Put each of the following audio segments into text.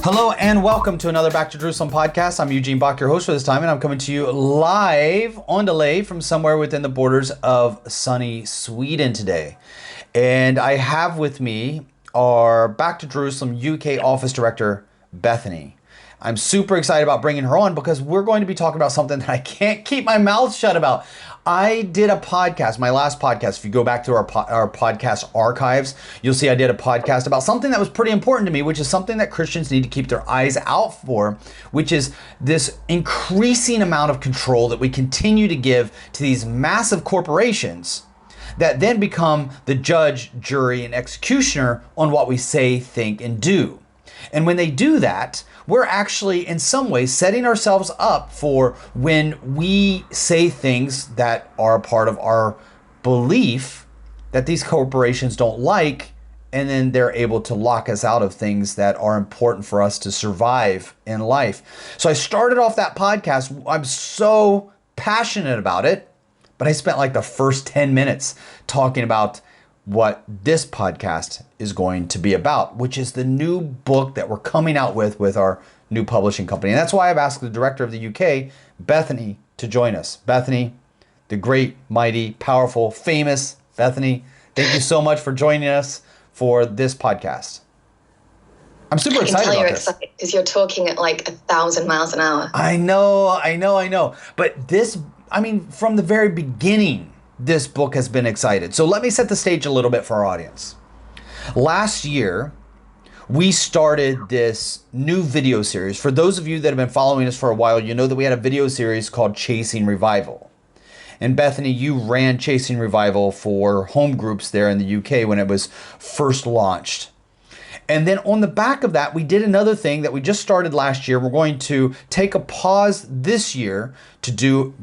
Hello and welcome to another Back to Jerusalem podcast. I'm Eugene Bach, your host for this time, and I'm coming to you live on delay from somewhere within the borders of sunny Sweden today. And I have with me our Back to Jerusalem UK office director, Bethany. I'm super excited about bringing her on because we're going to be talking about something that I can't keep my mouth shut about. I did a podcast, my last podcast. If you go back to our podcast archives, you'll see I did a podcast about something that was pretty important to me, which is something that Christians need to keep their eyes out for, which is this increasing amount of control that we continue to give to these massive corporations that then become the judge, jury, and executioner on what we say, think, and do. And when they do that, we're actually in some ways setting ourselves up for when we say things that are a part of our belief that these corporations don't like, and then they're able to lock us out of things that are important for us to survive in life. So I started off that podcast. I'm so passionate about it, but I spent like the first 10 minutes talking about what this podcast is going to be about, which is the new book that we're coming out with our new publishing company. And that's why I've asked the director of the UK, Bethany, to join us. Bethany, the great, mighty, powerful, famous Bethany, thank you so much for joining us for this podcast. I'm super excited about this. I can tell you're excited because you're talking at like 1,000 miles an hour. I know. But this, from the very beginning, this book has been excited. So let me set the stage a little bit for our audience. Last year, we started this new video series. For those of you that have been following us for a while, you know that we had a video series called Chasing Revival. And Bethany, you ran Chasing Revival for home groups there in the UK when it was first launched. And then on the back of that, we did another thing that we just started last year. We're going to take a pause this year to do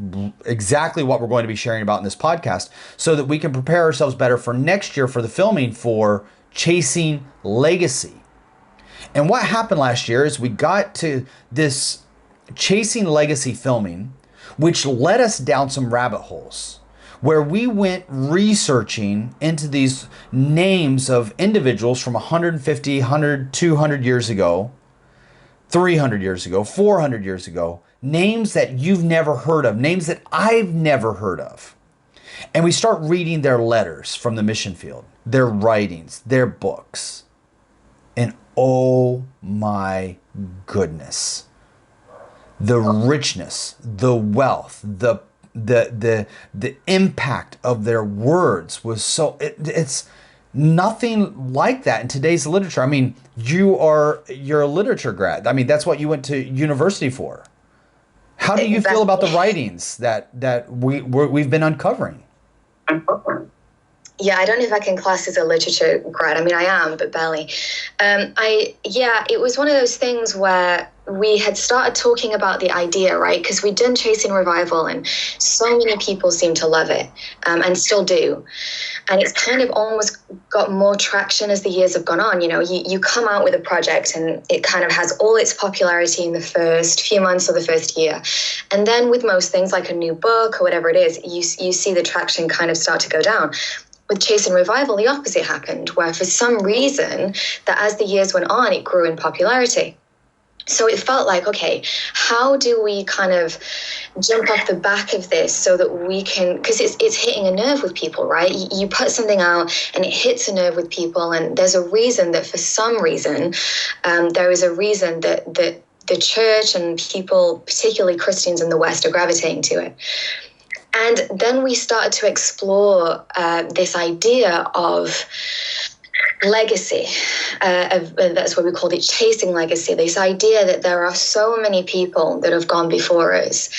exactly what we're going to be sharing about in this podcast so that we can prepare ourselves better for next year for the filming for Chasing Legacy. And what happened last year is we got to this Chasing Legacy filming, which led us down some rabbit holes, where we went researching into these names of individuals from 150, 100, 200 years ago, 300 years ago, 400 years ago, names that you've never heard of, names that I've never heard of. And we start reading their letters from the mission field, their writings, their books. And oh my goodness, the richness, the wealth, the impact of their words was so, it's nothing like that in today's literature. You're a literature grad. That's what you went to university for. How do you feel about the writings that we've been uncovering? Yeah, I don't know if I can class as a literature grad. I am, but barely. It was one of those things where we had started talking about the idea, right? Because we'd done Chasing Revival and so many people seem to love it and still do. And it's kind of almost got more traction as the years have gone on. You come out with a project and it kind of has all its popularity in the first few months or the first year. And then with most things like a new book or whatever it is, you see the traction kind of start to go down. With Chasing Revival, the opposite happened, where for some reason that as the years went on, it grew in popularity. So it felt like, okay, how do we kind of jump off the back of this so that we can, because it's hitting a nerve with people, right? You put something out and it hits a nerve with people, and there's a reason that for some reason, there is a reason that the church and people, particularly Christians in the West, are gravitating to it. And then we started to explore this idea of legacy. That's what we called it, chasing legacy. This idea that there are so many people that have gone before us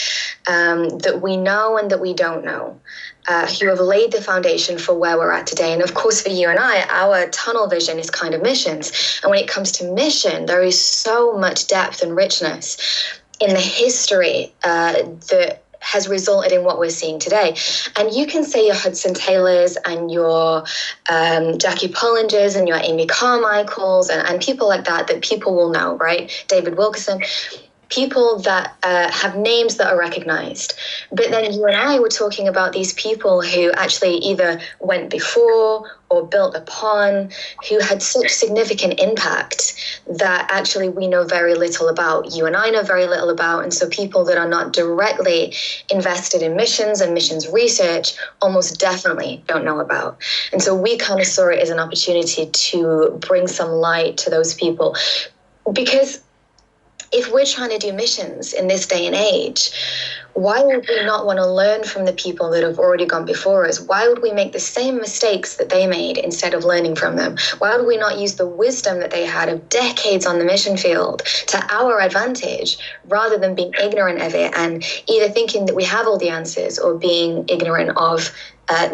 that we know and that we don't know, who have laid the foundation for where we're at today. And of course, for you and I, our tunnel vision is kind of missions. And when it comes to mission, there is so much depth and richness in the history that has resulted in what we're seeing today. And you can say your Hudson Taylors and your Jackie Pullingers and your Amy Carmichaels and people like that people will know, right? David Wilkerson. people that have names that are recognized. But then you and I were talking about these people who actually either went before or built upon, who had such significant impact that actually we know very little about. You and I know very little about. And so people that are not directly invested in missions and missions research almost definitely don't know about. And so we kind of saw it as an opportunity to bring some light to those people. Because if we're trying to do missions in this day and age, why would we not want to learn from the people that have already gone before us? Why would we make the same mistakes that they made instead of learning from them? Why would we not use the wisdom that they had of decades on the mission field to our advantage rather than being ignorant of it and either thinking that we have all the answers or being ignorant of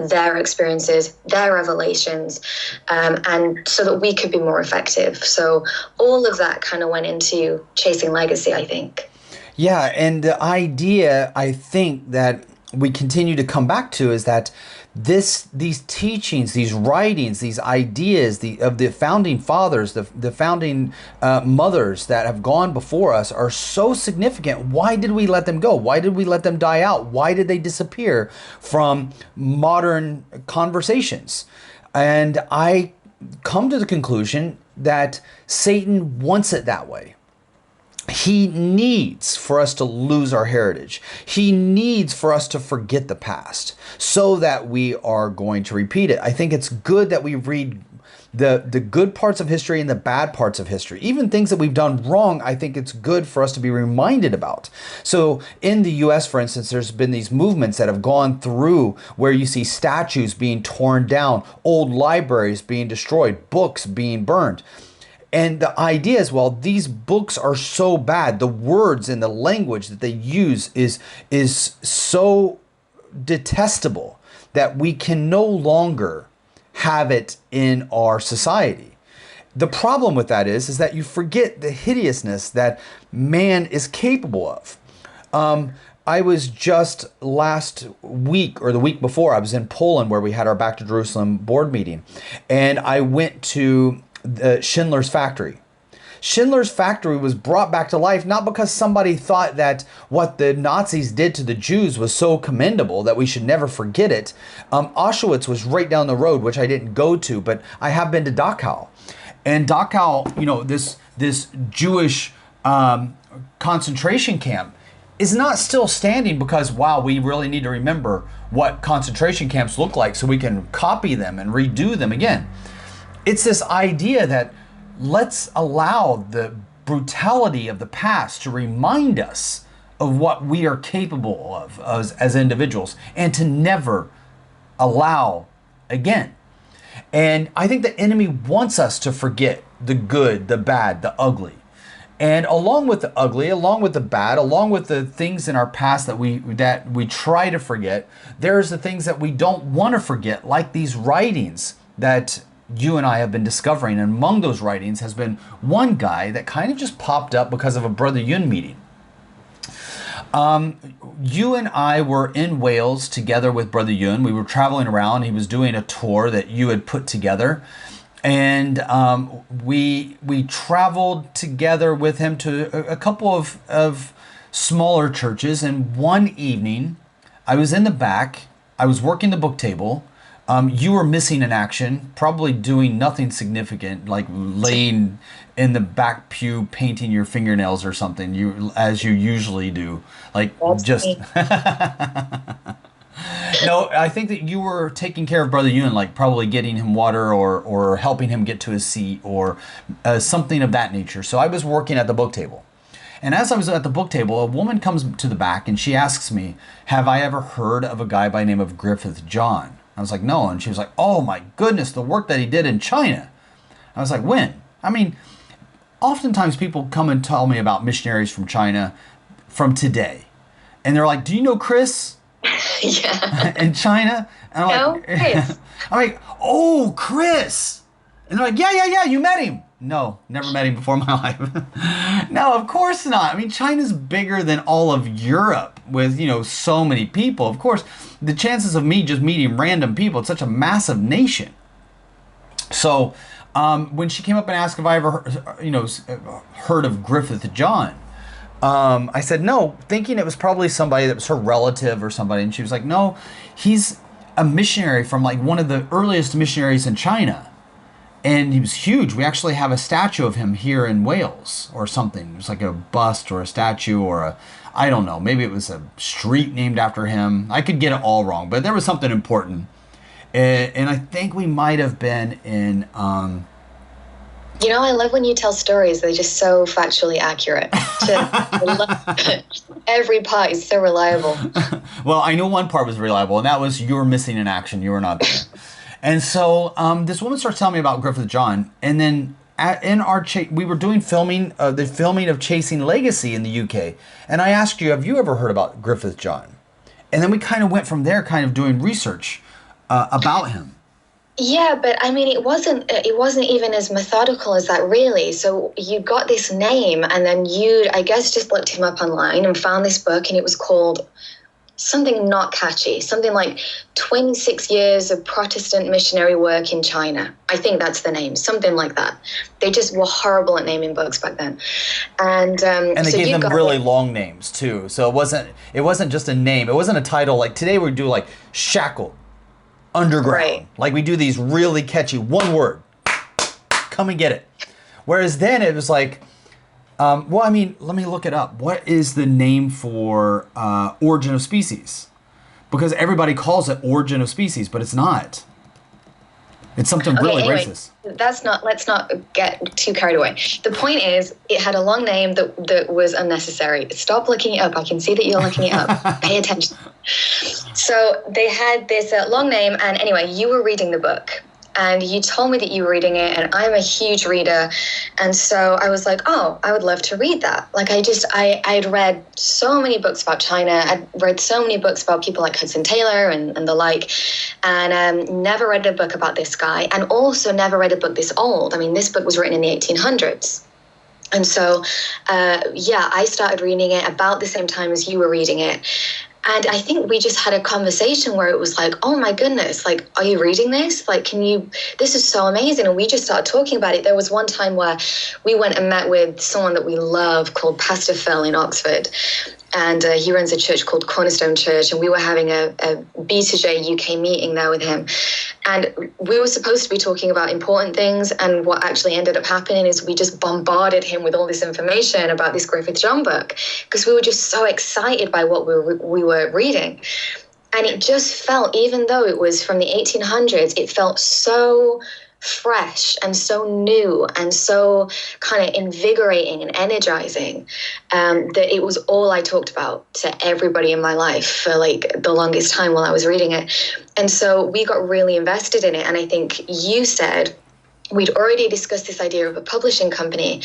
their experiences, their revelations, and so that we could be more effective. So all of that kind of went into chasing legacy, I think. Yeah, and the idea I think that we continue to come back to is that these teachings, these writings, these ideas of the founding fathers, the founding mothers that have gone before us are so significant. Why did we let them go? Why did we let them die out? Why did they disappear from modern conversations? And I come to the conclusion that Satan wants it that way. He needs for us to lose our heritage. He needs for us to forget the past so that we are going to repeat it. I think it's good that we read the good parts of history and the bad parts of history. Even things that we've done wrong, I think it's good for us to be reminded about. So in the US, for instance, there's been these movements that have gone through where you see statues being torn down, old libraries being destroyed, books being burned. And the idea is, well, these books are so bad. The words and the language that they use is so detestable that we can no longer have it in our society. The problem with that is that you forget the hideousness that man is capable of. I was just last week or the week before, I was in Poland where we had our Back to Jerusalem board meeting. And I went to Schindler's factory. Schindler's factory was brought back to life not because somebody thought that what the Nazis did to the Jews was so commendable that we should never forget it. Auschwitz was right down the road, which I didn't go to, but I have been to Dachau. And Dachau, you know, this Jewish concentration camp is not still standing because, wow, we really need to remember what concentration camps look like so we can copy them and redo them again. It's this idea that let's allow the brutality of the past to remind us of what we are capable of as individuals and to never allow again. And I think the enemy wants us to forget the good, the bad, the ugly. And along with the ugly, along with the bad, along with the things in our past that we try to forget, there's the things that we don't want to forget, like these writings that you and I have been discovering. And among those writings has been one guy that kind of just popped up because of a Brother Yun meeting. You and I were in Wales together with Brother Yun. We were traveling around. He was doing a tour that you had put together. And we traveled together with him to a couple of smaller churches. And one evening, I was in the back. I was working the book table. You were missing in action, probably doing nothing significant, like laying in the back pew, painting your fingernails or something, as you usually do. Like that's just. No, I think that you were taking care of Brother Yun, like probably getting him water or helping him get to his seat or something of that nature. So I was working at the book table. And as I was at the book table, a woman comes to the back and she asks me, have I ever heard of a guy by the name of Griffith John? I was like, no. And she was like, oh my goodness, the work that he did in China. I was like, when? I mean, oftentimes people come and tell me about missionaries from China from today. And they're like, do you know Chris? Yeah. In China? And I'm like, Chris. I'm like, oh, Chris. And they're like, yeah, you met him. No, never met him before in my life. No, of course not. I mean, China's bigger than all of Europe with, so many people. Of course, the chances of me just meeting random people, it's such a massive nation. So when she came up and asked if I ever, heard of Griffith John, I said, no, thinking it was probably somebody that was her relative or somebody. And she was like, no, he's a missionary from like one of the earliest missionaries in China. And he was huge. We actually have a statue of him here in Wales or something. It was like a bust or a statue or I don't know, maybe it was a street named after him. I could get it all wrong, but there was something important. And I think we might have been in... I love when you tell stories. They're just so factually accurate. Every part is so reliable. Well, I know one part was reliable, and that was you were missing in action. You were not there. And so this woman starts telling me about Griffith John, and then we were doing the filming of Chasing Legacy in the UK, and I asked you, have you ever heard about Griffith John? And then we kind of went from there, kind of doing research about him. Yeah, but I mean, it wasn't even as methodical as that, really. So you got this name, and then you, I guess, just looked him up online and found this book, and it was called something not catchy, something like 26 Years of Protestant Missionary Work in China. I think that's the name, something like that. They just were horrible at naming books back then. And they gave them really long names, too. So it wasn't just a name. It wasn't a title. Like today we do like Shackled. Underground. Right. Like we do these really catchy, one word, come and get it. Whereas then it was like, let me look it up. What is the name for Origin of Species? Because everybody calls it Origin of Species, but it's not. It's something really racist. Let's not get too carried away. The point is, it had a long name that was unnecessary. Stop looking it up. I can see that you're looking it up. Pay attention. So they had this long name, and anyway, you were reading the book. And you told me that you were reading it, and I'm a huge reader. And so I was like, oh, I would love to read that. Like I'd read so many books about China. I'd read so many books about people like Hudson Taylor and the like, and never read a book about this guy, and also never read a book this old. I mean, this book was written in the 1800s. And so, I started reading it about the same time as you were reading it. And I think we just had a conversation where it was like, oh my goodness, like, are you reading this? Like, this is so amazing. And we just started talking about it. There was one time where we went and met with someone that we love called Pastor Phil in Oxford. And he runs a church called Cornerstone Church. And we were having a B2J UK meeting there with him. And we were supposed to be talking about important things. And what actually ended up happening is we just bombarded him with all this information about this Griffith John book, because we were just so excited by what we were reading. And it just felt, even though it was from the 1800s, it felt so fresh and so new and so kind of invigorating and energizing, that it was all I talked about to everybody in my life for like the longest time while I was reading it. And so we got really invested in it. And I think you said, we'd already discussed this idea of a publishing company,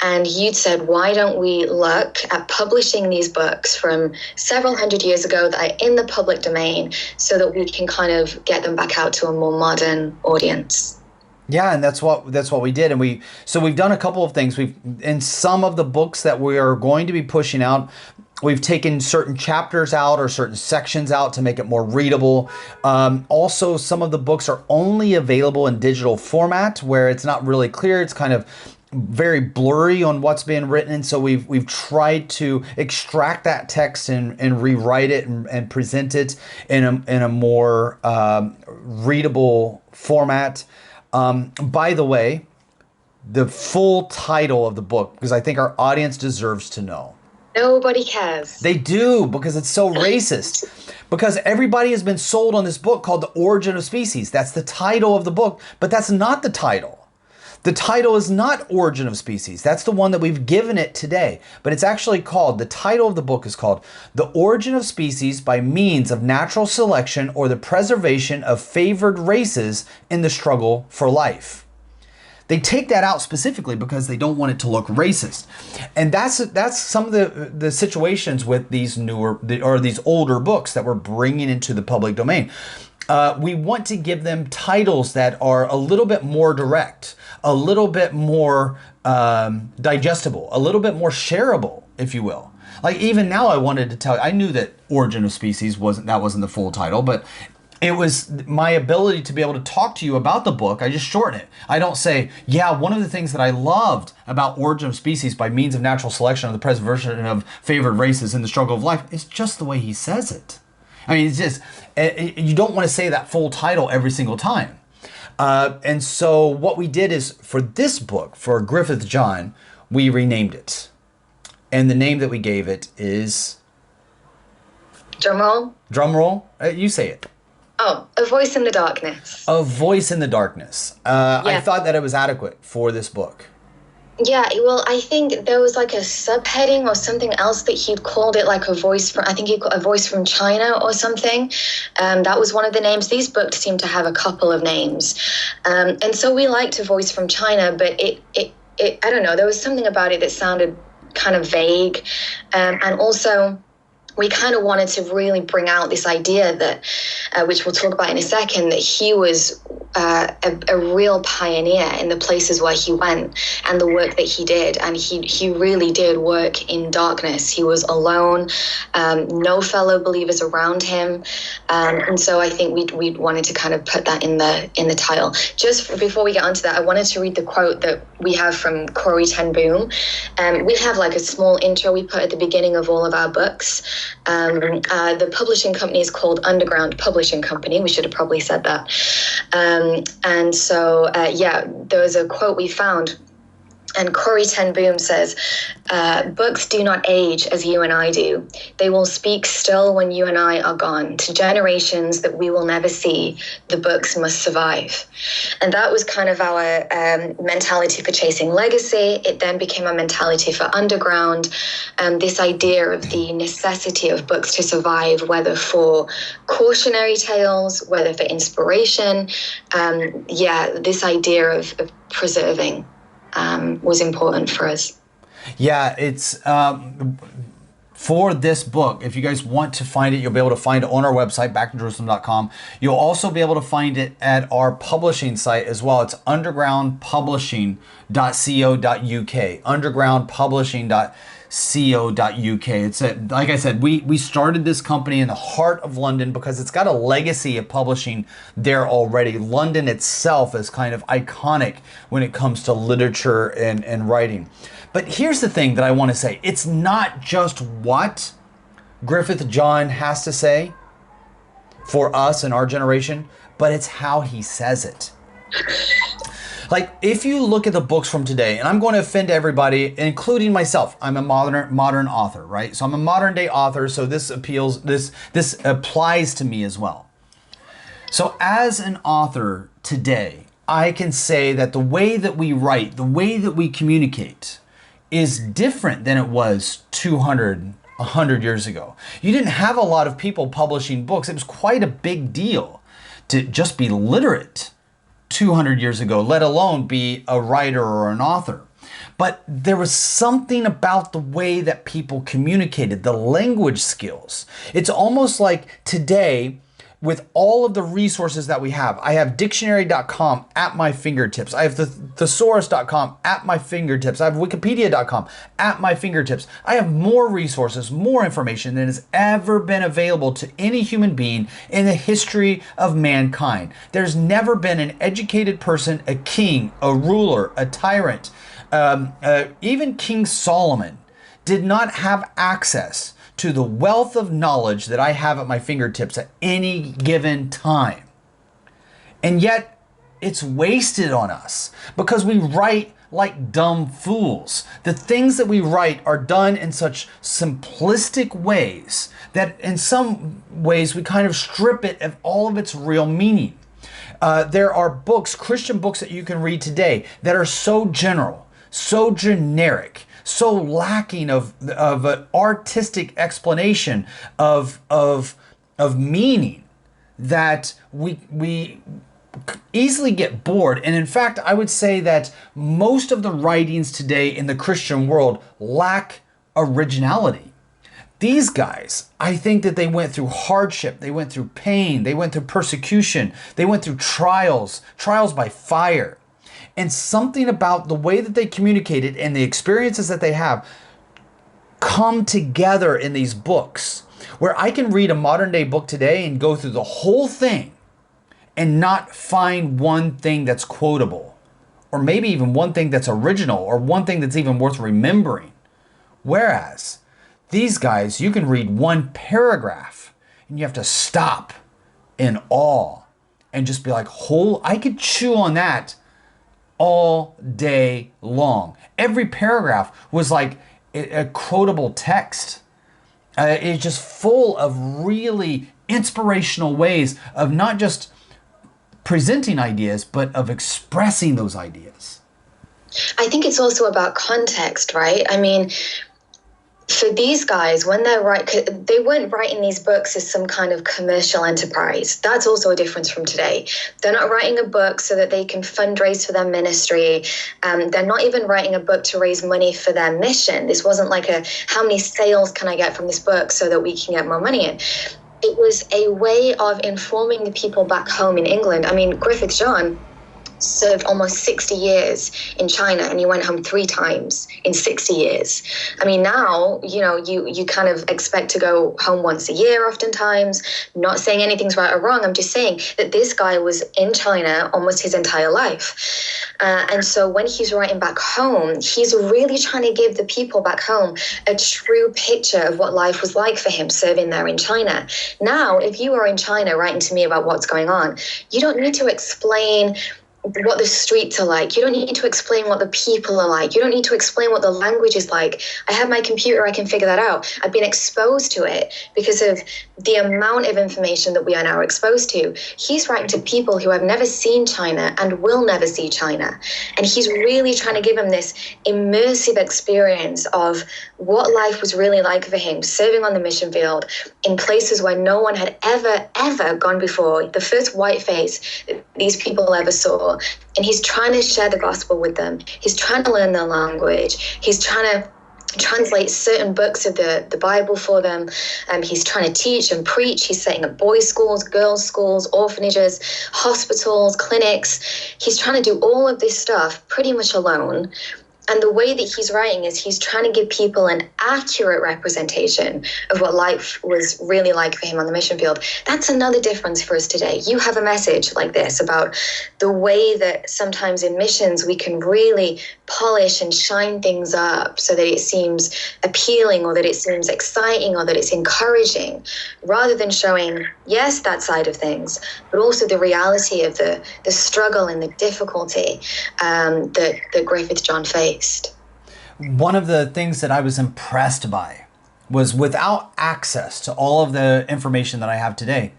and you'd said, why don't we look at publishing these books from several hundred years ago that are in the public domain so that we can kind of get them back out to a more modern audience? Yeah, and that's what we did, and we've done a couple of things. In some of the books that we are going to be pushing out, we've taken certain chapters out or certain sections out to make it more readable. Also, some of the books are only available in digital format, where it's not really clear. It's kind of very blurry on what's being written, and so we've tried to extract that text and rewrite it and present it in a more readable format. By the way, the full title of the book, because I think our audience deserves to know. Nobody cares. They do, because it's so racist. Because everybody has been sold on this book called The Origin of Species. That's the title of the book, but that's not the title. The title is not Origin of Species. That's the one that we've given it today. But it's actually called, the title of the book is called The Origin of Species by Means of Natural Selection or the Preservation of Favored Races in the Struggle for Life. They take that out specifically because they don't want it to look racist. And that's some of the situations with these these older books that we're bringing into the public domain. We want to give them titles that are a little bit more direct, a little bit more digestible, a little bit more shareable, if you will. Like even now I wanted to tell you, I knew that Origin of Species wasn't the full title, but it was my ability to be able to talk to you about the book. I just shorten it. I don't say, yeah, one of the things that I loved about Origin of Species by means of natural selection of the preservation of favored races in the struggle of life is just the way he says it. I mean, it's just, you don't want to say that full title every single time. And so what we did is for this book, for Griffith John, we renamed it. And the name that we gave it is... Drum roll? Drum roll? You say it. Oh, A Voice in the Darkness. A Voice in the Darkness. Yeah. I thought that it was adequate for this book. Yeah, well, I think there was like a subheading or something else that he'd called it, like a voice from, I think he called A Voice from China or something. That was one of the names. These books seem to have a couple of names. And so we liked A Voice from China, but it I don't know, there was something about it that sounded kind of vague. And also, we kind of wanted to really bring out this idea that, which we'll talk about in a second, that he was a real pioneer in the places where he went and the work that he did. And he really did work in darkness. He was alone, no fellow believers around him. And so I think we wanted to kind of put that in the title. Just before we get onto that, I wanted to read the quote that we have from Corrie ten Boom. We have like a small intro we put at the beginning of all of our books. The publishing company is called Underground Publishing Company. We should have probably said that. And so, there was a quote we found. And Corrie ten Boom says, books do not age as you and I do. They will speak still when you and I are gone. To generations that we will never see, the books must survive. And that was kind of our mentality for Chasing Legacy. It then became a mentality for Underground. This idea of the necessity of books to survive, whether for cautionary tales, whether for inspiration. This idea of preserving was important for us. Yeah, it's for this book. If you guys want to find it, you'll be able to find it on our website, backtojerusalem.com. You'll also be able to find it at our publishing site as well. It's undergroundpublishing.co.uk. Undergroundpublishing.co.uk. It's like I said, we started this company in the heart of London because it's got a legacy of publishing there already. London itself is kind of iconic when it comes to literature and writing. But here's the thing that I want to say. It's not just what Griffith John has to say for us in our generation, but it's how he says it. Like, if you look at the books from today, and I'm going to offend everybody, including myself. I'm a modern author, right? So I'm a modern day author, so this applies to me as well. So as an author today, I can say that the way that we write, the way that we communicate is different than it was 100 years ago. You didn't have a lot of people publishing books. It was quite a big deal to just be literate 200 years ago, let alone be a writer or an author. But there was something about the way that people communicated, the language skills. It's almost like today, with all of the resources that we have, I have dictionary.com at my fingertips. I have thesaurus.com at my fingertips. I have wikipedia.com at my fingertips. I have more resources, more information than has ever been available to any human being in the history of mankind. There's never been an educated person, a king, a ruler, a tyrant, even King Solomon did not have access to the wealth of knowledge that I have at my fingertips at any given time. And yet it's wasted on us because we write like dumb fools. The things that we write are done in such simplistic ways that in some ways we kind of strip it of all of its real meaning. There are books, Christian books that you can read today that are so general, so generic, so lacking of an artistic explanation of meaning that we easily get bored. And in fact, I would say that most of the writings today in the Christian world lack originality. These guys, I think that they went through hardship, they went through pain, they went through persecution, they went through trials by fire. And something about the way that they communicated and the experiences that they have come together in these books, where I can read a modern day book today and go through the whole thing and not find one thing that's quotable, or maybe even one thing that's original, or one thing that's even worth remembering. Whereas these guys, you can read one paragraph and you have to stop in awe and just be like, I could chew on that all day long. Every paragraph was like a quotable text. It's just full of really inspirational ways of not just presenting ideas, but of expressing those ideas. I think it's also about context, right? I mean, for these guys, when they weren't writing these books as some kind of commercial enterprise. That's also a difference from today. They're not writing a book so that they can fundraise for their ministry. They're not even writing a book to raise money for their mission. This wasn't like how many sales can I get from this book so that we can get more money in? It was a way of informing the people back home in England. I mean, Griffith John served almost 60 years in China, and he went home 3 times in 60 years. I mean, now, you kind of expect to go home once a year oftentimes. Not saying anything's right or wrong. I'm just saying that this guy was in China almost his entire life. And so when he's writing back home, he's really trying to give the people back home a true picture of what life was like for him serving there in China. Now, if you are in China writing to me about what's going on, you don't need to explain what the streets are like. You don't need to explain what the people are like. You don't need to explain what the language is like. I have my computer, I can figure that out. I've been exposed to it because of the amount of information that we are now exposed to. He's writing to people who have never seen China and will never see China. And he's really trying to give them this immersive experience of what life was really like for him, serving on the mission field in places where no one had ever gone before. The first white face that these people ever saw. And he's trying to share the gospel with them. He's trying to learn their language. He's trying to translate certain books of the Bible for them. He's trying to teach and preach. He's setting up boys' schools, girls' schools, orphanages, hospitals, clinics. He's trying to do all of this stuff pretty much alone. And the way that he's writing is he's trying to give people an accurate representation of what life was really like for him on the mission field. That's another difference for us today. You have a message like this about the way that sometimes in missions we can really polish and shine things up so that it seems appealing or that it seems exciting or that it's encouraging, rather than showing, yes, that side of things, but also the reality of the struggle and the difficulty that Griffith John faced. One of the things that I was impressed by was, without access to all of the information that I have today,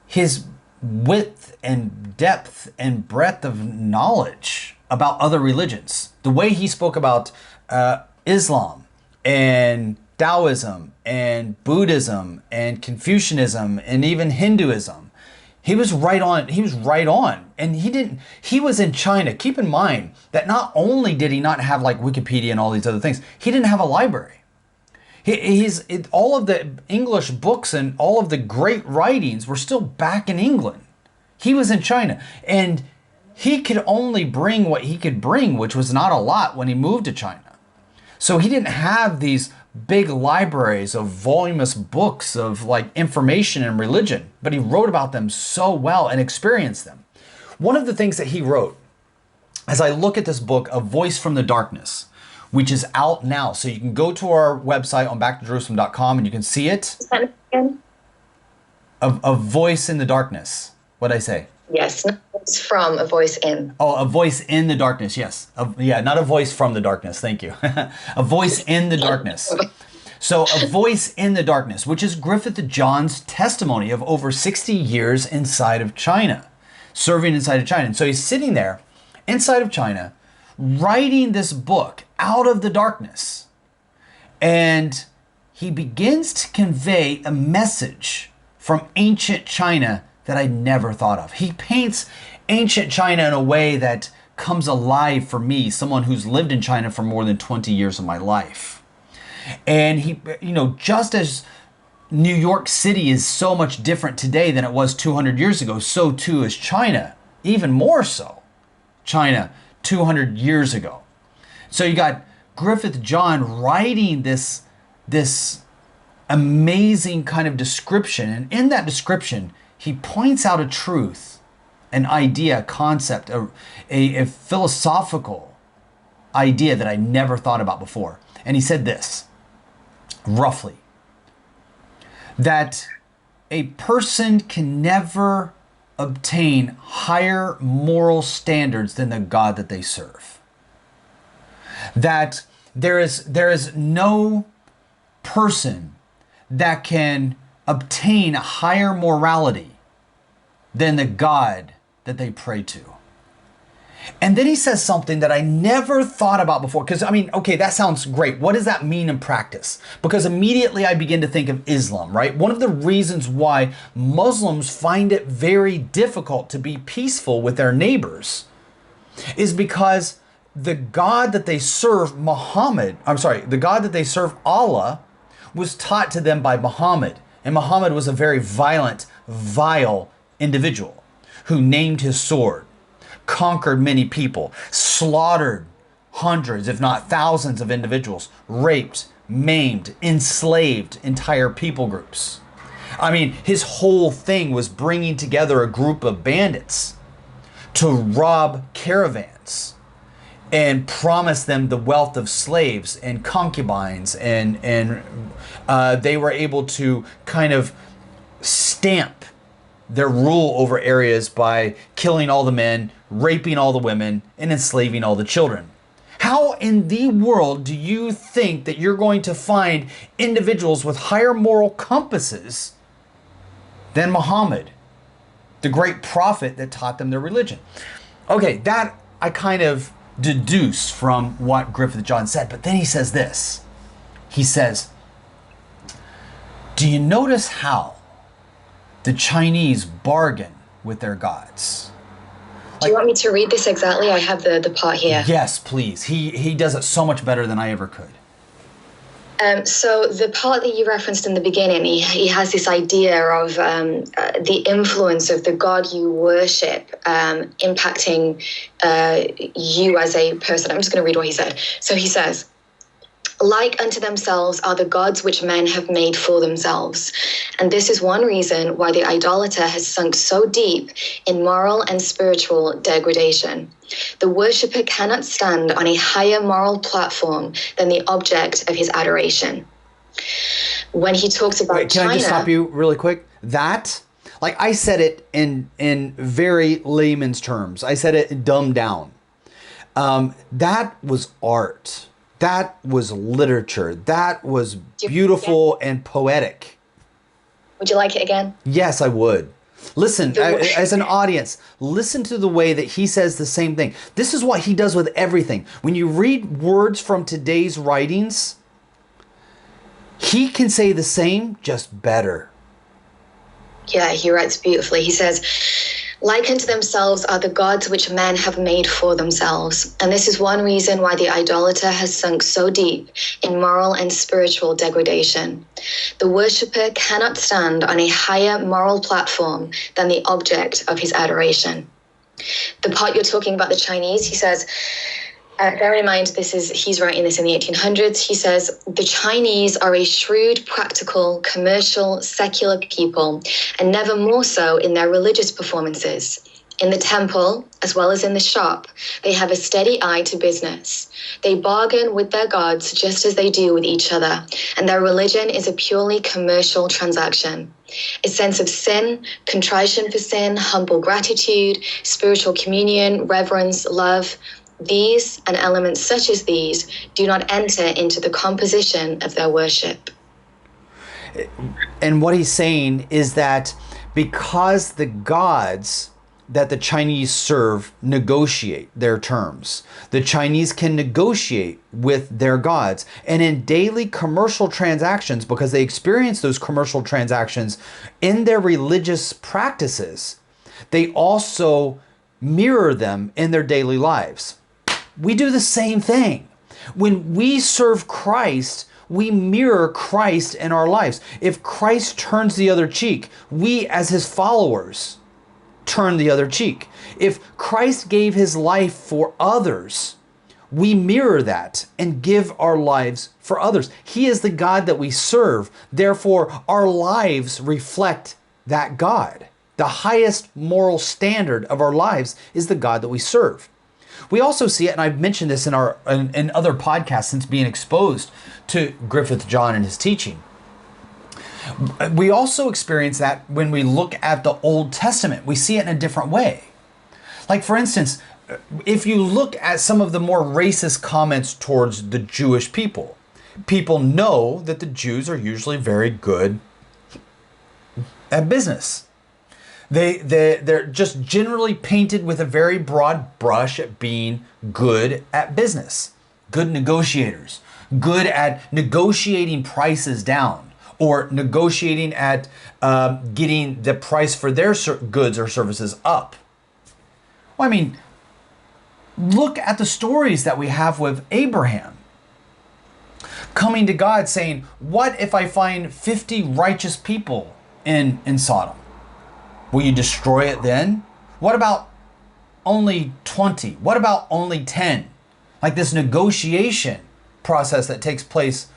his width and depth and breadth of knowledge about other religions. The way he spoke about Islam and Taoism and Buddhism and Confucianism and even Hinduism. He was right on. He was right on. And he was in China. Keep in mind that not only did he not have like Wikipedia and all these other things, he didn't have a library. All of the English books and all of the great writings were still back in England. He was in China, and he could only bring what he could bring, which was not a lot when he moved to China. So he didn't have these big libraries of voluminous books of like information and religion, but he wrote about them so well and experienced them. One of the things that he wrote, as I look at this book, A Voice from the Darkness, which is out now, so you can go to our website on backtojerusalem.com and you can see it. A Voice in the Darkness. What'd I say? Yes, it's from A Voice In. Oh, A Voice in the Darkness, yes. Not A Voice from the Darkness, thank you. A Voice in the Darkness. So A Voice in the Darkness, which is Griffith John's testimony of over 60 years inside of China, serving inside of China. And so he's sitting there inside of China, writing this book out of the darkness. And he begins to convey a message from ancient China that I never thought of. He paints ancient China in a way that comes alive for me, someone who's lived in China for more than 20 years of my life. And he, just as New York City is so much different today than it was 200 years ago, so too is China, even more so. China 200 years ago. So you got Griffith John writing this amazing kind of description. And in that description, he points out a truth, an idea, a concept, a philosophical idea that I never thought about before. And he said this, roughly, that a person can never obtain higher moral standards than the God that they serve. That there is no person that can obtain a higher morality than the God that they pray to. And then he says something that I never thought about before. Because, I mean, okay, that sounds great. What does that mean in practice? Because immediately I begin to think of Islam, right? One of the reasons why Muslims find it very difficult to be peaceful with their neighbors is because the God that they serve, the God that they serve, Allah, was taught to them by Muhammad. And Muhammad was a very violent, vile individual who named his sword, conquered many people, slaughtered hundreds, if not thousands of individuals, raped, maimed, enslaved entire people groups. I mean, his whole thing was bringing together a group of bandits to rob caravans and promise them the wealth of slaves and concubines, and they were able to kind of stamp their rule over areas by killing all the men, raping all the women, and enslaving all the children. How in the world do you think that you're going to find individuals with higher moral compasses than Muhammad, the great prophet that taught them their religion? Okay, that I kind of deduce from what Griffith John said, but then he says this. He says, do you notice how the Chinese bargain with their gods? Do you want me to read this exactly? I have the part here. Yes, please. He does it so much better than I ever could. So the part that you referenced in the beginning, he has this idea of the influence of the God you worship impacting you as a person. I'm just going to read what he said. So he says, like unto themselves are the gods which men have made for themselves. And this is one reason why the idolater has sunk so deep in moral and spiritual degradation. The worshipper cannot stand on a higher moral platform than the object of his adoration. When he talks about Wait, can China, I just stop you really quick? That, like I said it in very layman's terms. I said it dumbed down. That was art. That was literature. That was beautiful and poetic. Would you like it again? Yes, I would. Listen, as an audience, listen to the way that he says the same thing. This is what he does with everything. When you read words from today's writings, he can say the same, just better. Yeah, he writes beautifully. He says, like unto themselves are the gods which men have made for themselves. And this is one reason why the idolater has sunk so deep in moral and spiritual degradation. The worshipper cannot stand on a higher moral platform than the object of his adoration. The part you're talking about, the Chinese, he says, bear in mind, he's writing this in the 1800s. He says, the Chinese are a shrewd, practical, commercial, secular people, and never more so in their religious performances. In the temple, as well as in the shop, they have a steady eye to business. They bargain with their gods just as they do with each other, and their religion is a purely commercial transaction. A sense of sin, contrition for sin, humble gratitude, spiritual communion, reverence, love, these and elements such as these do not enter into the composition of their worship. And what he's saying is that because the gods that the Chinese serve negotiate their terms, the Chinese can negotiate with their gods. And in daily commercial transactions, because they experience those commercial transactions in their religious practices, they also mirror them in their daily lives. We do the same thing. When we serve Christ, we mirror Christ in our lives. If Christ turns the other cheek, we as his followers turn the other cheek. If Christ gave his life for others, we mirror that and give our lives for others. He is the God that we serve. Therefore, our lives reflect that God. The highest moral standard of our lives is the God that we serve. We also see it, and I've mentioned this in other podcasts since being exposed to Griffith John and his teaching. We also experience that when we look at the Old Testament. We see it in a different way. Like, for instance, if you look at some of the more racist comments towards the Jewish people, people know that the Jews are usually very good at business. They're just generally painted with a very broad brush at being good at business, good negotiators, good at negotiating prices down, or negotiating at getting the price for their goods or services up. Well, I mean, look at the stories that we have with Abraham coming to God saying, what if I find 50 righteous people in Sodom? Will you destroy it then? What about only 20? What about only 10? Like this negotiation process that takes place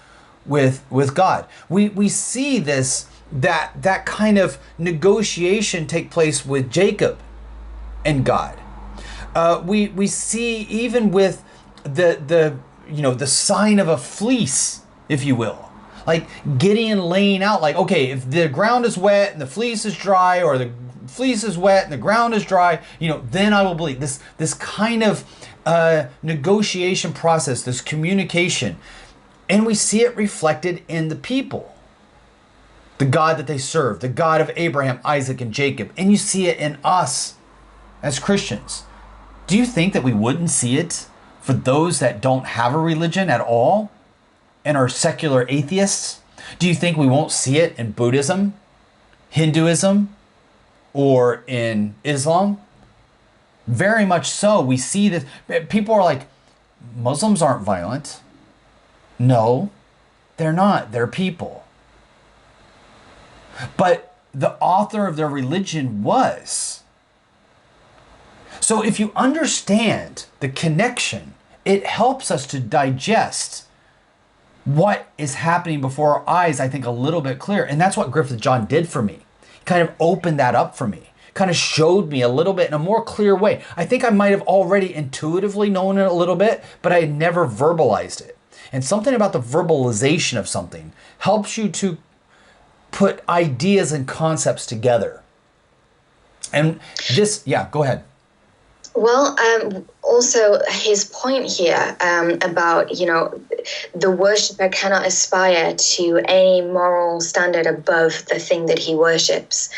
with God. We see that kind of negotiation take place with Jacob and God. We see even with the sign of a fleece, if you will, like Gideon laying out, like, okay, if the ground is wet and the fleece is dry, or the fleece is wet and the ground is dry, then I will believe. This kind of negotiation process, this communication. And we see it reflected in the people, the God that they serve, the God of Abraham, Isaac, and Jacob. And you see it in us as Christians. Do you think that we wouldn't see it for those that don't have a religion at all and are secular atheists? Do you think we won't see it in Buddhism, Hinduism, or in Islam? Very much so. We see that people are like, Muslims aren't violent. No, they're not. They're people. But the author of their religion was. So if you understand the connection, it helps us to digest what is happening before our eyes, I think, a little bit clearer. And that's what Griffith John did for me. He kind of opened that up for me, kind of showed me a little bit in a more clear way. I think I might have already intuitively known it a little bit, but I had never verbalized it. And something about the verbalization of something helps you to put ideas and concepts together. And this, go ahead. Well, also his point here about, the worshiper cannot aspire to any moral standard above the thing that he worships.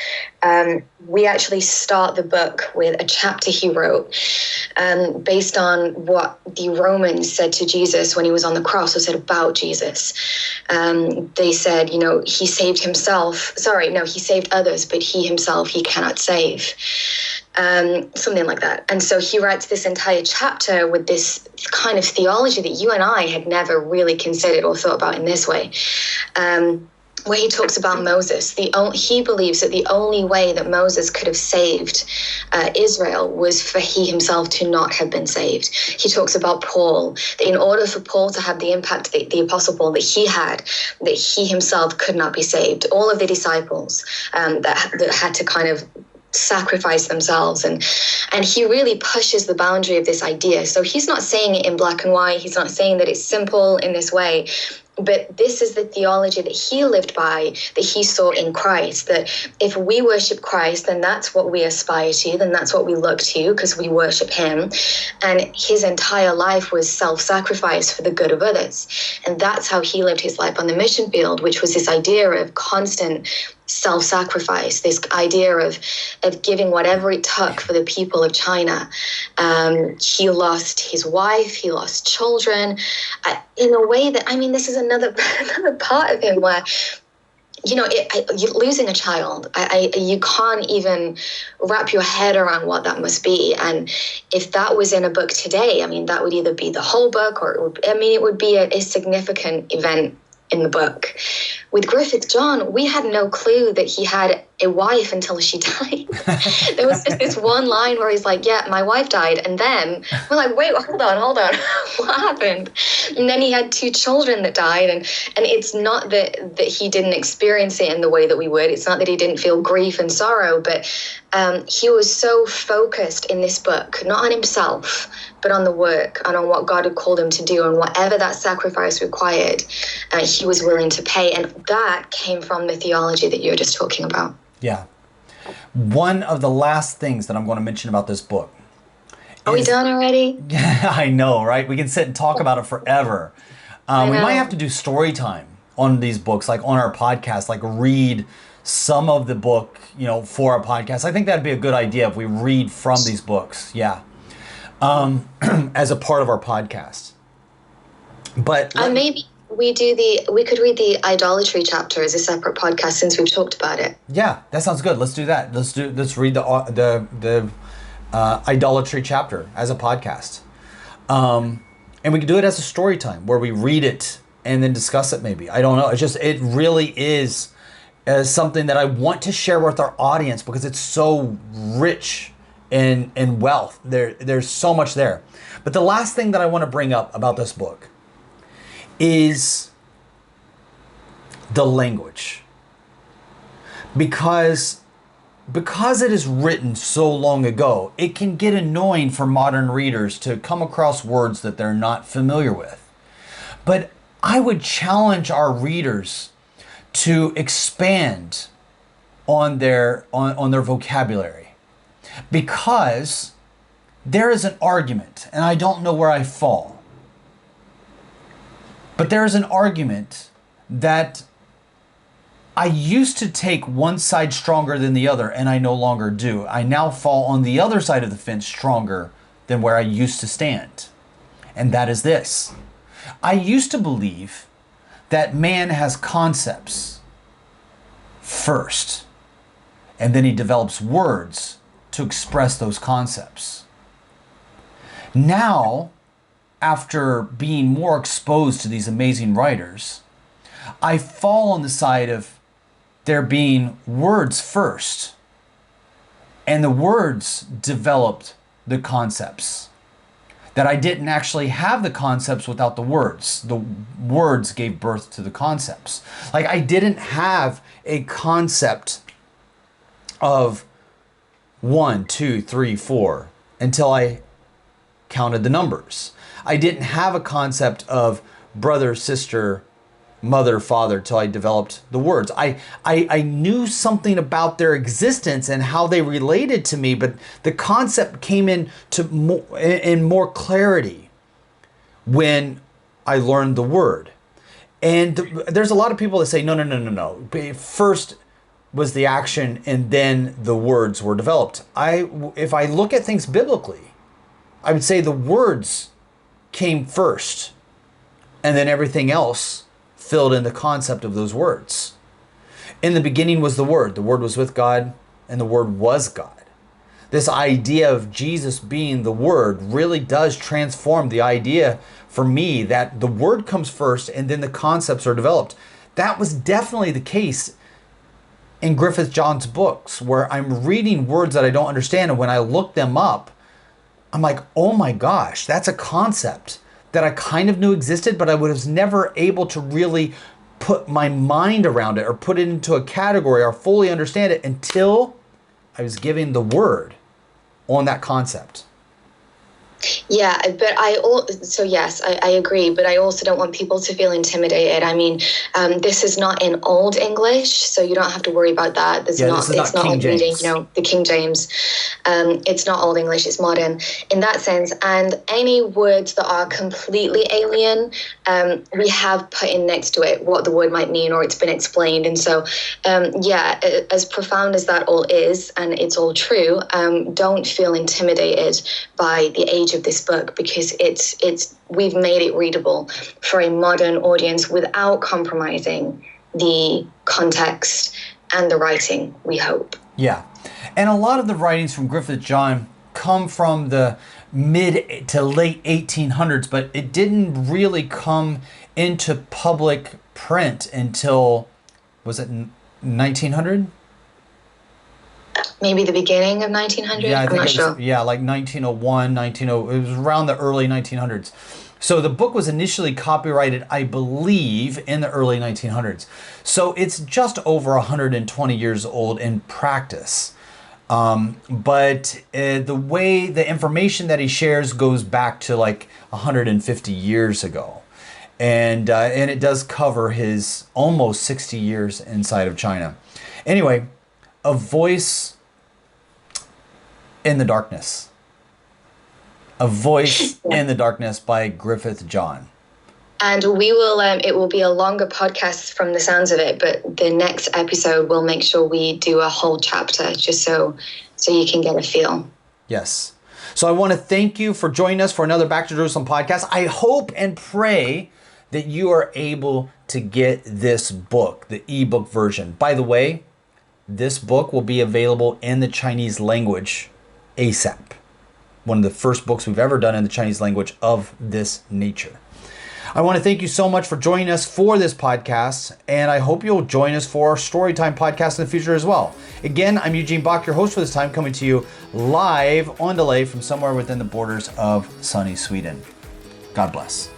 We actually start the book with a chapter he wrote based on what the Romans said to Jesus when he was on the cross, or said about Jesus. They said, he saved himself. He saved others, but he himself, he cannot save. Something like that. And so he writes this entire chapter with this kind of theology that you and I had never really considered or thought about in this way, where he talks about Moses. He believes that the only way that Moses could have saved Israel was for he himself to not have been saved. He talks about Paul, that in order for Paul to have the impact that the Apostle Paul that he had, that he himself could not be saved. All of the disciples that had to kind of sacrifice themselves, and he really pushes the boundary of this idea. So he's not saying it in black and white. He's not saying that it's simple in this way, but this is the theology that he lived by, that he saw in Christ, that if we worship Christ, then that's what we aspire to, then that's what we look to, because we worship him. And his entire life was self-sacrifice for the good of others. And that's how he lived his life on the mission field, which was this idea of constant self-sacrifice, this idea of giving whatever it took for the people of China. He lost his wife, he lost children, in a way that, this is another part of him where, losing a child, you can't even wrap your head around what that must be. And if that was in a book today, that would either be the whole book, or it would be a significant event in the book. With Griffith John, we had no clue that he had a wife until she died. There was just this one line where he's like, yeah, my wife died. And then we're like, wait, hold on. What happened? And then he had 2 children that died. And it's not that he didn't experience it in the way that we would. It's not that he didn't feel grief and sorrow, but he was so focused in this book, not on himself, but on the work and on what God had called him to do, and whatever that sacrifice required, he was willing to pay. And that came from the theology that you were just talking about. Yeah. One of the last things that I'm going to mention about this book. Are we done already? Yeah, I know, right? We can sit and talk about it forever. We might have to do story time on these books, like on our podcast, like read some of the book, for a podcast. I think that'd be a good idea if we read from these books. Yeah. As a part of our podcast. But maybe we could read the idolatry chapter as a separate podcast since we've talked about it. Yeah, that sounds good. Let's do that. Let's read the idolatry chapter as a podcast. And we can do it as a story time where we read it and then discuss it maybe. I don't know. It really is something that I want to share with our audience because it's so rich in wealth. There's so much there. But the last thing that I want to bring up about this book is the language. Because it is written so long ago, it can get annoying for modern readers to come across words that they're not familiar with. But I would challenge our readers to expand on their vocabulary, because there is an argument, and I don't know where I fall, but there is an argument that I used to take one side stronger than the other, and I no longer do. I now fall on the other side of the fence stronger than where I used to stand. And that is this. I used to believe that man has concepts first, and then he develops words to express those concepts. Now, after being more exposed to these amazing writers, I fall on the side of there being words first, and the words developed the concepts. That I didn't actually have the concepts without the words. The words gave birth to the concepts. Like I didn't have a concept of 1, 2, 3, 4 until I counted the numbers. I didn't have a concept of brother, sister, mother, father till I developed the words. I knew something about their existence and how they related to me, but the concept came in more clarity when I learned the word. And there's a lot of people that say, no. First was the action and then the words were developed. If I look at things biblically, I would say the words came first and then everything else filled in the concept of those words. In the beginning was the Word was with God, and the Word was God. This idea of Jesus being the Word really does transform the idea for me that the Word comes first and then the concepts are developed. That was definitely the case in Griffith John's books, where I'm reading words that I don't understand, and when I look them up, I'm like, oh my gosh, that's a concept that I kind of knew existed, but I was never able to really put my mind around it or put it into a category or fully understand it until I was given the word on that concept. Yeah, but yes, I agree, but I also don't want people to feel intimidated. I mean, this is not in Old English, so you don't have to worry about that. It's not King reading, the King James. It's not Old English, it's modern in that sense. And any words that are completely alien, we have put in next to it what the word might mean, or it's been explained. And so, as profound as that all is, and it's all true, don't feel intimidated by the age of this book, because we've made it readable for a modern audience without compromising the context and the writing, we hope. Yeah. And a lot of the writings from Griffith John come from the mid to late 1800s, but it didn't really come into public print until, was it 1900? maybe the beginning of 1900. Yeah, I think I'm not it was, sure. yeah, like 1901, 1900. It was around the early 1900s. So the book was initially copyrighted, I believe, in the early 1900s. So it's just over 120 years old in practice. But the way the information that he shares goes back to like 150 years ago. And it does cover his almost 60 years inside of China. Anyway, A Voice in the Darkness. A Voice in the Darkness by Griffith John. And we will, it will be a longer podcast from the sounds of it, but the next episode we'll make sure we do a whole chapter just so you can get a feel. Yes. So I want to thank you for joining us for another Back to Jerusalem podcast. I hope and pray that you are able to get this book, the ebook version. By the way, this book will be available in the Chinese language ASAP. One of the first books we've ever done in the Chinese language of this nature. I want to thank you so much for joining us for this podcast, and I hope you'll join us for our Storytime podcast in the future as well. Again, I'm Eugene Bach, your host for this time, coming to you live on delay from somewhere within the borders of sunny Sweden. God bless.